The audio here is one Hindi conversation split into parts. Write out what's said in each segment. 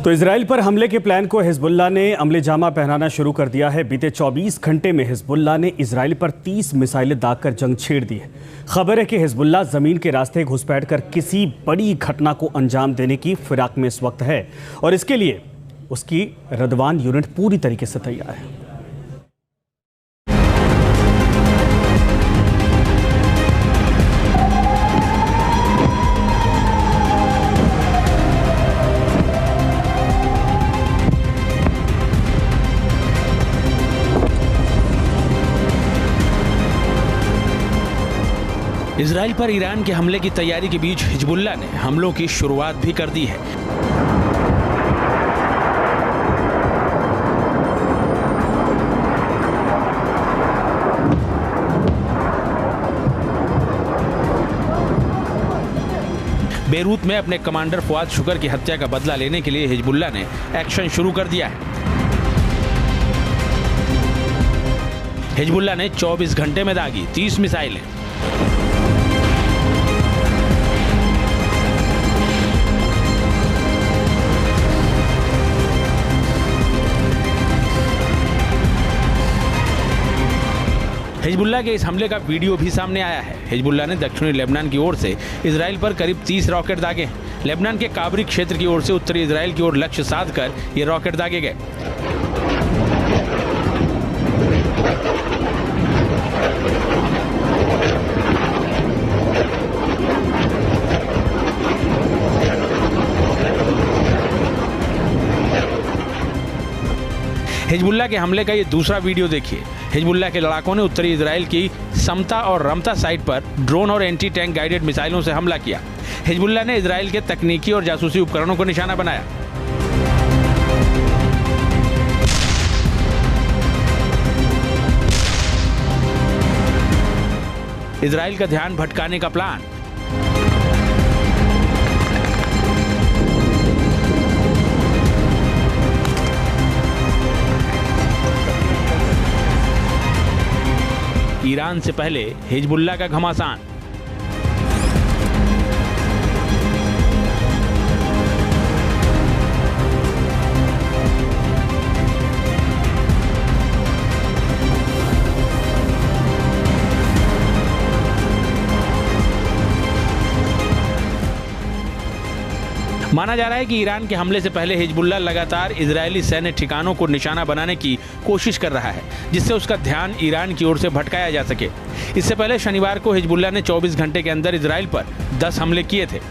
तो इजराइल पर हमले के प्लान को हिजबुल्लाह ने अमले जामा पहनाना शुरू कर दिया है। बीते 24 घंटे में हिजबुल्लाह ने इजराइल पर 30 मिसाइलें दागकर जंग छेड़ दी है। खबर है कि हिजबुल्लाह जमीन के रास्ते घुसपैठ कर किसी बड़ी घटना को अंजाम देने की फिराक में इस वक्त है और इसके लिए उसकी रदवान यूनिट पूरी तरीके से तैयार है। इजराइल पर ईरान के हमले की तैयारी के बीच हिजबुल्लाह ने हमलों की शुरुआत भी कर दी है। बेरूत में अपने कमांडर फुआद शुकर की हत्या का बदला लेने के लिए हिजबुल्लाह ने एक्शन शुरू कर दिया है। हिजबुल्लाह ने 24 घंटे में दागी 30 मिसाइलें। हिजबुल्लाह के इस हमले का वीडियो भी सामने आया है। हिजबुल्लाह ने दक्षिणी लेबनान की ओर से इजराइल पर करीब 30 रॉकेट दागे हैं। लेबनान के काबरी क्षेत्र की ओर से उत्तरी इजराइल की ओर लक्ष्य साधकर ये रॉकेट दागे गए। हिजबुल्लाह के हमले का ये दूसरा वीडियो देखिए। हिजबुल्लाह के लड़ाकों ने उत्तरी इजराइल की समता और रमता साइट पर ड्रोन और एंटी टैंक गाइडेड मिसाइलों से हमला किया। हिजबुल्लाह ने इजराइल के तकनीकी और जासूसी उपकरणों को निशाना बनाया। इजराइल का ध्यान भटकाने का प्लान। ईरान से पहले हिजबुल्लाह का घमासान। माना जा रहा है कि ईरान के हमले से पहले हिजबुल्लाह लगातार इजरायली सैन्य ठिकानों को निशाना बनाने की कोशिश कर रहा है, जिससे उसका ध्यान ईरान की ओर से भटकाया जा सके। इससे पहले शनिवार को हिजबुल्लाह ने 24 घंटे के अंदर इजराइल पर 10 हमले किए थे।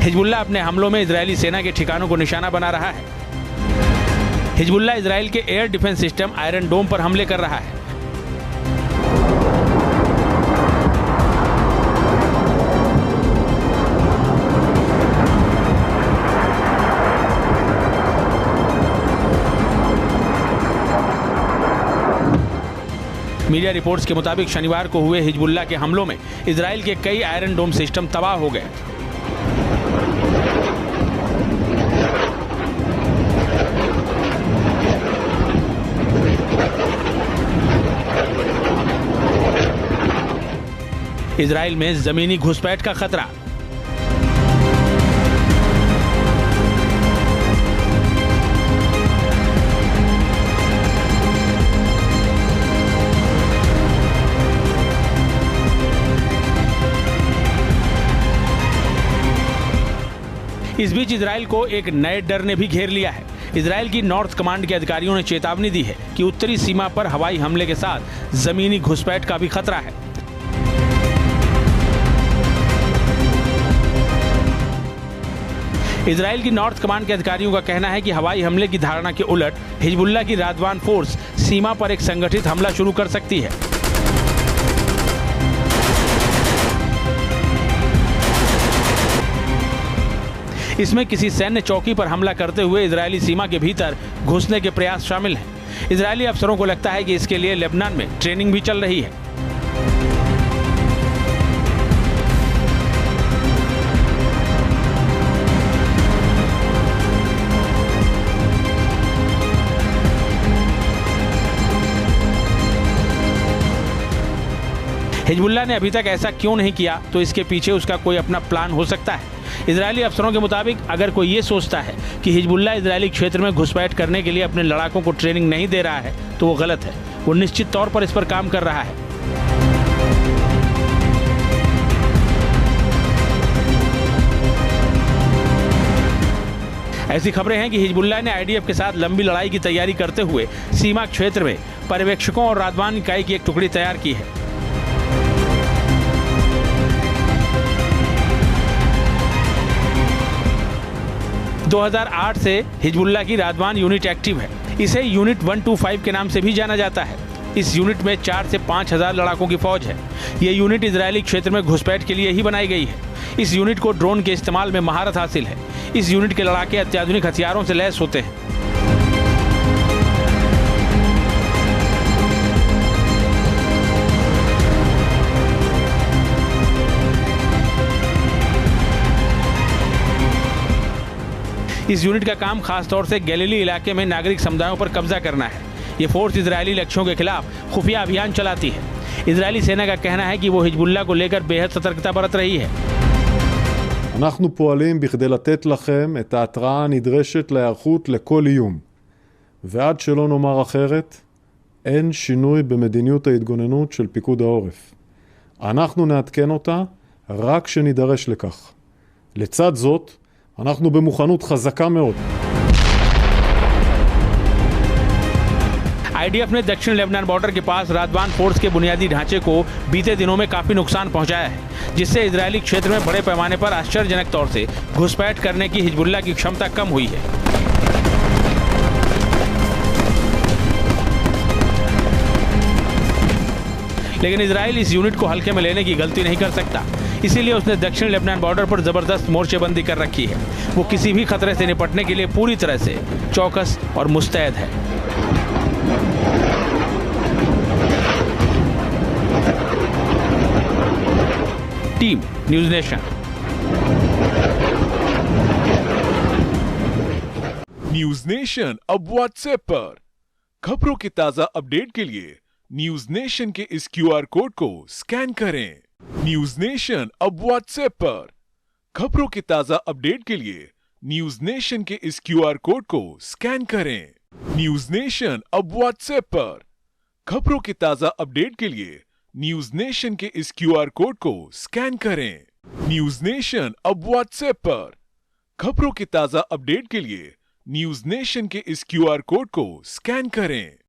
हिजबुल्लाह अपने हमलों में इजरायली सेना के ठिकानों को निशाना बना रहा है। हिजबुल्लाह इजराइल के एयर डिफेंस सिस्टम आयरन डोम पर हमले कर रहा है। मीडिया रिपोर्ट्स के मुताबिक शनिवार को हुए हिजबुल्लाह के हमलों में इजराइल के कई आयरन डोम सिस्टम तबाह हो गए। इजराइल में जमीनी घुसपैठ का खतरा। इस बीच इजराइल को एक नए डर ने भी घेर लिया है। इजराइल की नॉर्थ कमांड के अधिकारियों ने चेतावनी दी है कि उत्तरी सीमा पर हवाई हमले के साथ जमीनी घुसपैठ का भी खतरा है। इजराइल की नॉर्थ कमांड के अधिकारियों का कहना है कि हवाई हमले की धारणा के उलट हिजबुल्लाह की रादवान फोर्स सीमा पर एक संगठित हमला शुरू कर सकती है। इसमें किसी सैन्य चौकी पर हमला करते हुए इजरायली सीमा के भीतर घुसने के प्रयास शामिल हैं। इजरायली अफसरों को लगता है कि इसके लिए लेबनान में ट्रेनिंग भी चल रही है। हिजबुल्लाह ने अभी तक ऐसा क्यों नहीं किया, तो इसके पीछे उसका कोई अपना प्लान हो सकता है। इजरायली अफसरों के मुताबिक अगर कोई ये सोचता है कि हिजबुल्लाह इजरायली क्षेत्र में घुसपैठ करने के लिए अपने लड़ाकों को ट्रेनिंग नहीं दे रहा है तो वो गलत है। वो निश्चित तौर पर इस पर काम कर रहा है। ऐसी खबरें हैं कि हिजबुल्लाह ने आईडीएफ के साथ लंबी लड़ाई की तैयारी करते हुए सीमा क्षेत्र में पर्यवेक्षकों और रादवान इकाई की एक टुकड़ी तैयार की है। – 2008 से हिजबुल्लाह की रादवान यूनिट एक्टिव है। इसे यूनिट 125 के नाम से भी जाना जाता है। इस यूनिट में 4 से 5 हजार लड़ाकों की फौज है। ये यूनिट इजरायली क्षेत्र में घुसपैठ के लिए ही बनाई गई है। इस यूनिट को ड्रोन के इस्तेमाल में महारत हासिल है। इस यूनिट के लड़ाके अत्याधुनिक हथियारों से लैस होते हैं। इस यूनिट का काम खासतौर से गैलीली इलाके में नागरिक समुदायों पर कब्जा करना है। ये फोर्स इजरायली लक्ष्यों के खिलाफ खुफिया अभियान चलाती है। इजरायली सेना का कहना है कि वो हिजबुल्लाह को लेकर बेहद सतर्कता बरत रही है। אנחנו פועלים בכדי לתת לכם את ההתראה הנדרשת להיערכות לכל איום. ועד שלא נאמר אחרת, אין שינוי במדיניות ההתגוננות של פיקוד העורף. אנחנו נעדכן אותה רק שנידרש לכך. לצד זאת, אנחנו במוכנות חזקה מאוד. आईडीएफ ने दक्षिण लेबनान बॉर्डर के पास रादवान फोर्स के बुनियादी ढांचे को बीते दिनों में काफी नुकसान पहुंचाया है, जिससे इजरायली क्षेत्र में बड़े पैमाने पर आश्चर्यजनक तौर से घुसपैठ करने की हिजबुल्लाह की क्षमता कम हुई है। लेकिन इजराइल इस यूनिट को हल्के में लेने की गलती नहीं कर सकता। इसीलिए उसने दक्षिण लेबनान बॉर्डर पर जबरदस्त मोर्चेबंदी कर रखी है। वो किसी भी खतरे से निपटने के लिए पूरी तरह से चौकस और मुस्तैद है। Team news nation. News nation अब व्हाट्सएप पर खबरों के ताजा अपडेट के लिए न्यूज़ नेशन के इस क्यूआर कोड को स्कैन करें। न्यूज़ नेशन अब व्हाट्सएप पर खबरों के ताजा अपडेट के लिए न्यूज़ नेशन के इस क्यूआर कोड को स्कैन करें। न्यूज़ नेशन अब व्हाट्सएप पर खबरों के ताजा अपडेट के लिए न्यूज़ नेशन के इस क्यूआर कोड को स्कैन करें। न्यूज़ नेशन अब व्हाट्सएप पर खबरों के ताजा अपडेट के लिए न्यूज़ नेशन के इस क्यूआर कोड को स्कैन करें।